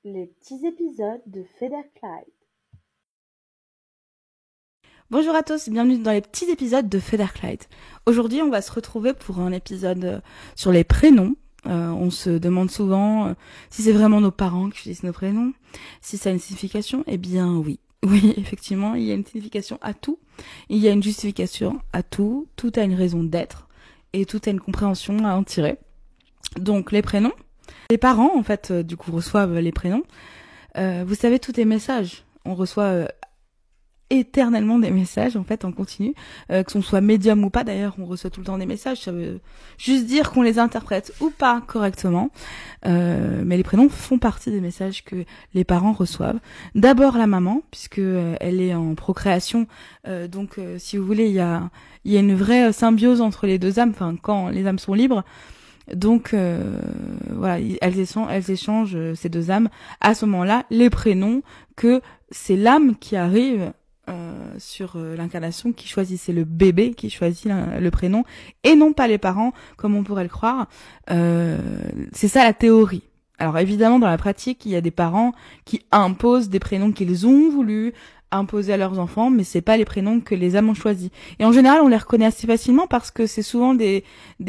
Les petits épisodes de Federclyde. Bonjour à tous, bienvenue dans les petits épisodes de Federclyde. Aujourd'hui, on va se retrouver pour un épisode sur les prénoms. On se demande souvent si c'est vraiment nos parents qui choisissent nos prénoms, si ça a une signification. Eh bien oui, effectivement, il y a une signification à tout. Il y a une justification à tout. Tout a une raison d'être et tout a une compréhension à en tirer. Donc les prénoms. Les parents, en fait, du coup, reçoivent les prénoms. Vous savez, tous les messages, on reçoit éternellement des messages, en fait, en continu. Que l'on soit médium ou pas, d'ailleurs, on reçoit tout le temps des messages. Ça veut juste dire qu'on les interprète ou pas correctement. Mais les prénoms font partie des messages que les parents reçoivent. D'abord la maman, puisque elle est en procréation. Donc, si vous voulez, il y a une vraie symbiose entre les deux âmes, enfin, quand les âmes sont libres. Donc voilà, elles échangent ces deux âmes. À ce moment-là, les prénoms que c'est l'âme qui arrive sur l'incarnation qui choisit, c'est le bébé qui choisit le prénom et non pas les parents comme on pourrait le croire. C'est ça la théorie. Alors évidemment, dans la pratique, il y a des parents qui imposent des prénoms qu'ils ont voulu imposer à leurs enfants, mais c'est pas les prénoms que les âmes ont choisis. Et en général, on les reconnaît assez facilement parce que c'est souvent des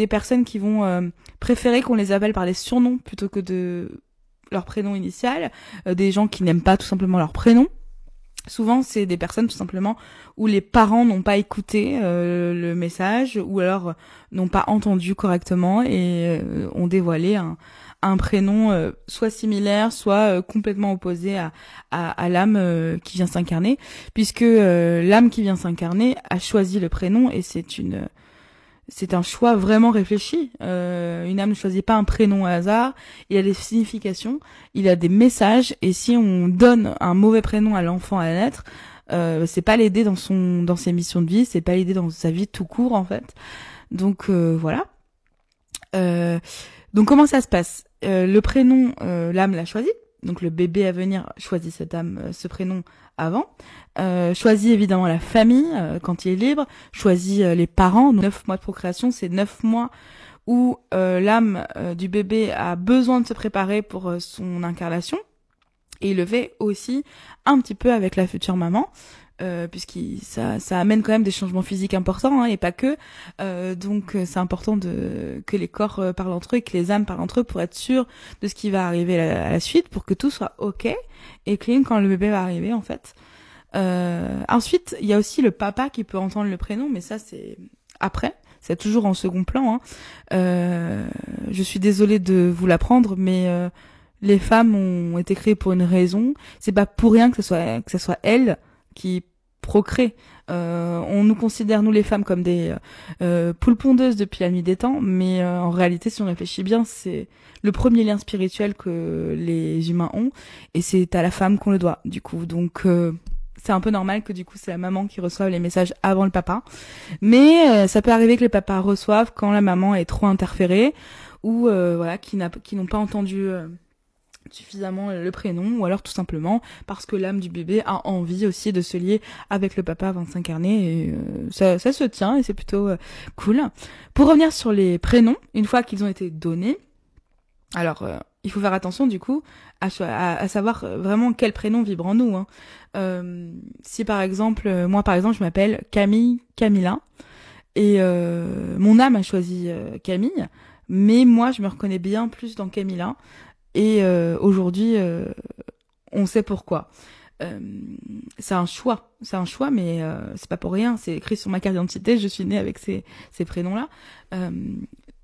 personnes qui vont préférer qu'on les appelle par des surnoms plutôt que de leur prénom initial, des gens qui n'aiment pas tout simplement leur prénom. Souvent, c'est des personnes tout simplement où les parents n'ont pas écouté le message ou alors n'ont pas entendu correctement et ont dévoilé un prénom soit similaire, soit complètement opposé à l'âme qui vient s'incarner, puisque l'âme qui vient s'incarner a choisi le prénom et c'est un choix vraiment réfléchi. Une âme ne choisit pas un prénom au hasard. Il y a des significations, il y a des messages, et si on donne un mauvais prénom à l'enfant à naître, c'est pas l'aider dans ses missions de vie, c'est pas l'aider dans sa vie tout court en fait. Donc voilà. Donc comment ça se passe ? Le prénom, l'âme l'a choisi. Donc le bébé à venir choisit cette âme, ce prénom avant. Choisit évidemment la famille quand il est libre. Choisit les parents. 9 mois de procréation, c'est 9 mois où l'âme du bébé a besoin de se préparer pour son incarnation. Et il le fait aussi un petit peu avec la future maman. Ça amène quand même des changements physiques importants et pas que. Donc c'est important que les corps parlent entre eux et que les âmes parlent entre eux pour être sûr de ce qui va arriver à la suite, pour que tout soit ok et clean quand le bébé va arriver en fait. Ensuite, il y a aussi le papa qui peut entendre le prénom, mais ça c'est après. C'est toujours en second plan. Je suis désolée de vous l'apprendre, mais les femmes ont été créées pour une raison. C'est pas pour rien que ce soit elles qui procréent. On nous considère, nous les femmes, comme des poules pondeuses depuis la nuit des temps, mais en réalité, si on réfléchit bien, c'est le premier lien spirituel que les humains ont, et c'est à la femme qu'on le doit, du coup. Donc, c'est un peu normal que du coup, c'est la maman qui reçoive les messages avant le papa. Mais ça peut arriver que les papas reçoivent quand la maman est trop interférée, ou voilà, qui n'ont pas entendu suffisamment le prénom, ou alors tout simplement parce que l'âme du bébé a envie aussi de se lier avec le papa avant de s'incarner, et ça se tient et c'est plutôt cool. Pour revenir sur les prénoms, une fois qu'ils ont été donnés, alors il faut faire attention du coup à savoir vraiment quel prénom vibre en nous. Si par exemple, moi par exemple je m'appelle Camilla, et mon âme a choisi Camille, mais moi je me reconnais bien plus dans Camilla. Et aujourd'hui, on sait pourquoi. C'est un choix, mais c'est pas pour rien. C'est écrit sur ma carte d'identité. Je suis née avec ces prénoms-là.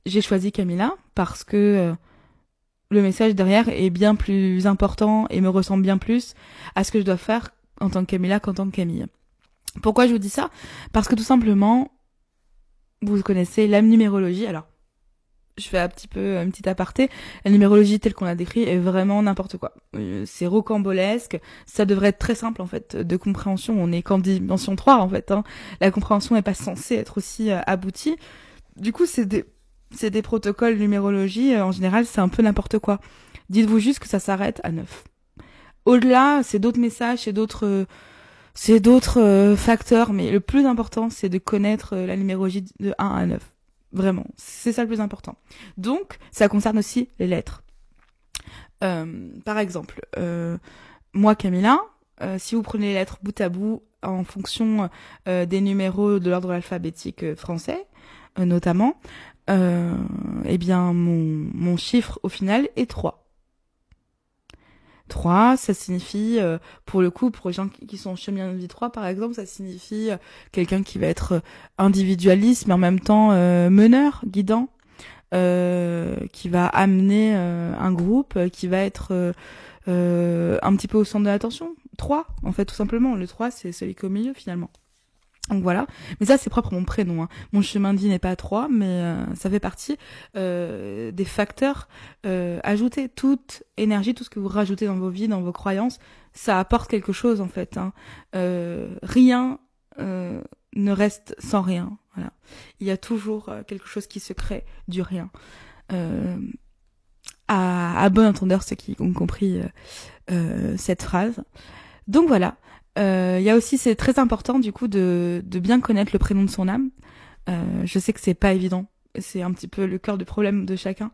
J'ai choisi Camilla parce que le message derrière est bien plus important et me ressemble bien plus à ce que je dois faire en tant que Camilla qu'en tant que Camille. Pourquoi je vous dis ça ? Parce que tout simplement, vous connaissez la numérologie. Alors, je fais un petit aparté. La numérologie telle qu'on l'a décrit est vraiment n'importe quoi. C'est rocambolesque. Ça devrait être très simple en fait de compréhension. On est qu'en dimension 3 en fait. La compréhension n'est pas censée être aussi aboutie. Du coup, c'est des protocoles de numérologie. En général, c'est un peu n'importe quoi. Dites-vous juste que ça s'arrête à 9. Au-delà, c'est d'autres messages, c'est d'autres facteurs. Mais le plus important, c'est de connaître la numérologie de 1 à 9. Vraiment, c'est ça le plus important. Donc, ça concerne aussi les lettres. Par exemple, moi, Camilla, si vous prenez les lettres bout à bout en fonction des numéros de l'ordre alphabétique français, notamment, eh bien, mon chiffre au final est 3. 3, ça signifie, pour le coup, pour les gens qui sont en chemin de vie 3, par exemple, ça signifie quelqu'un qui va être individualiste, mais en même temps meneur, guidant, qui va amener un groupe, qui va être un petit peu au centre de l'attention. 3, en fait, tout simplement. Le 3, c'est celui qui est au milieu, finalement. Donc voilà, mais ça c'est propre à mon prénom. Hein. Mon chemin de vie n'est pas 3, mais ça fait partie des facteurs ajoutés. Toute énergie, tout ce que vous rajoutez dans vos vies, dans vos croyances, ça apporte quelque chose en fait. Hein. Rien ne reste sans rien. Voilà. Il y a toujours quelque chose qui se crée du rien. À bon entendeur, ceux qui ont compris cette phrase. Donc voilà. Il y a aussi, c'est très important du coup de bien connaître le prénom de son âme. Je sais que c'est pas évident, c'est un petit peu le cœur du problème de chacun.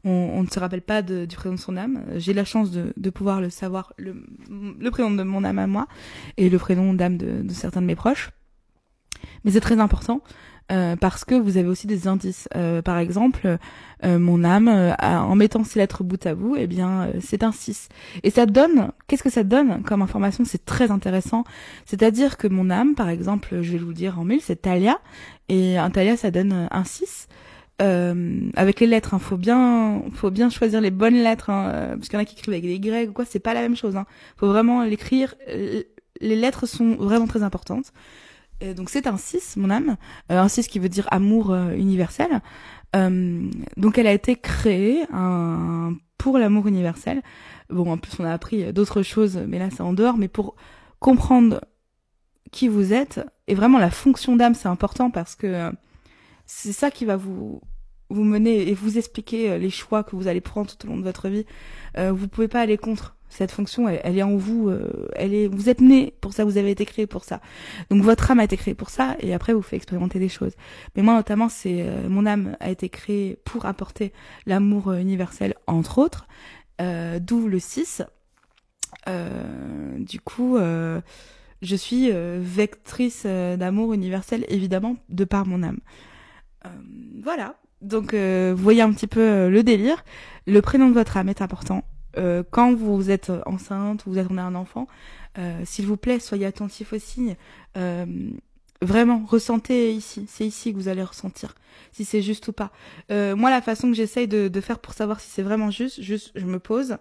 On ne se rappelle pas du prénom de son âme. J'ai la chance de pouvoir le savoir, le prénom de mon âme à moi et le prénom d'âme de certains de mes proches. Mais c'est très important parce que vous avez aussi des indices. Par exemple, mon âme, en mettant ces lettres bout à bout, eh bien, c'est un 6. Et ça donne, qu'est-ce que ça donne comme information? C'est très intéressant. C'est-à-dire que mon âme, par exemple, je vais vous le dire en mille, c'est Talia. Et un Talia, ça donne un 6. Avec les lettres, hein, faut bien choisir les bonnes lettres, hein, parce qu'il y en a qui écrivent avec des Y ou quoi, c'est pas la même chose. Hein. Faut vraiment l'écrire. Les lettres sont vraiment très importantes. Donc c'est un 6, mon âme, un 6 qui veut dire amour universel. Donc elle a été créée pour l'amour universel. Bon, en plus on a appris d'autres choses, mais là c'est en dehors. Mais pour comprendre qui vous êtes, et vraiment la fonction d'âme, c'est important parce que c'est ça qui va vous mener et vous expliquer les choix que vous allez prendre tout au long de votre vie. Vous pouvez pas aller contre. Cette fonction, elle est en vous, vous êtes né pour ça, vous avez été créé pour ça. Donc votre âme a été créée pour ça, et après vous faites expérimenter des choses. Mais moi notamment, mon âme a été créée pour apporter l'amour universel, entre autres, d'où le 6. Du coup, je suis vectrice d'amour universel, évidemment, de par mon âme. Voilà. Donc, vous voyez un petit peu le délire. Le prénom de votre âme est important. Quand vous êtes enceinte ou vous attendez un enfant, s'il vous plaît, soyez attentifs aux signes. Vraiment, ressentez ici. C'est ici que vous allez ressentir si c'est juste ou pas. Moi, la façon que j'essaye de faire pour savoir si c'est vraiment juste, je me pose.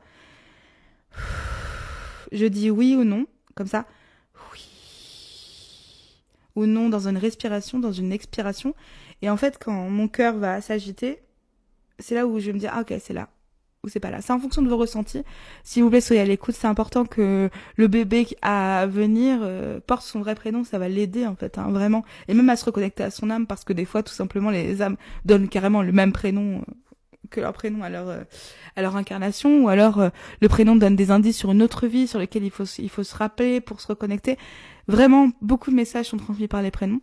Je dis oui ou non, comme ça. Oui. Ou non dans une respiration, dans une expiration. Et en fait, quand mon cœur va s'agiter, c'est là où je vais me dire, ah ok, c'est là. Ou c'est pas là. C'est en fonction de vos ressentis. S'il vous plaît, soyez à l'écoute. C'est important que le bébé à venir porte son vrai prénom. Ça va l'aider, en fait, hein, vraiment. Et même à se reconnecter à son âme, parce que des fois, tout simplement, les âmes donnent carrément le même prénom que leur prénom à leur incarnation. Ou alors, le prénom donne des indices sur une autre vie sur lesquels il faut se rappeler pour se reconnecter. Vraiment, beaucoup de messages sont transmis par les prénoms.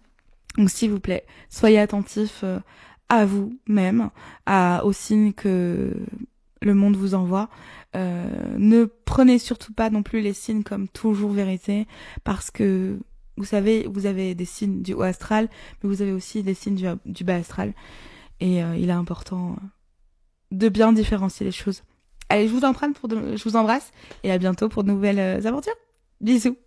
Donc, s'il vous plaît, soyez attentifs à vous-même, aux signes que le monde vous envoie. Ne prenez surtout pas non plus les signes comme toujours vérité, parce que vous savez, vous avez des signes du haut astral, mais vous avez aussi des signes du bas astral. Et il est important de bien différencier les choses. Allez, je vous embrasse et à bientôt pour de nouvelles aventures. Bisous.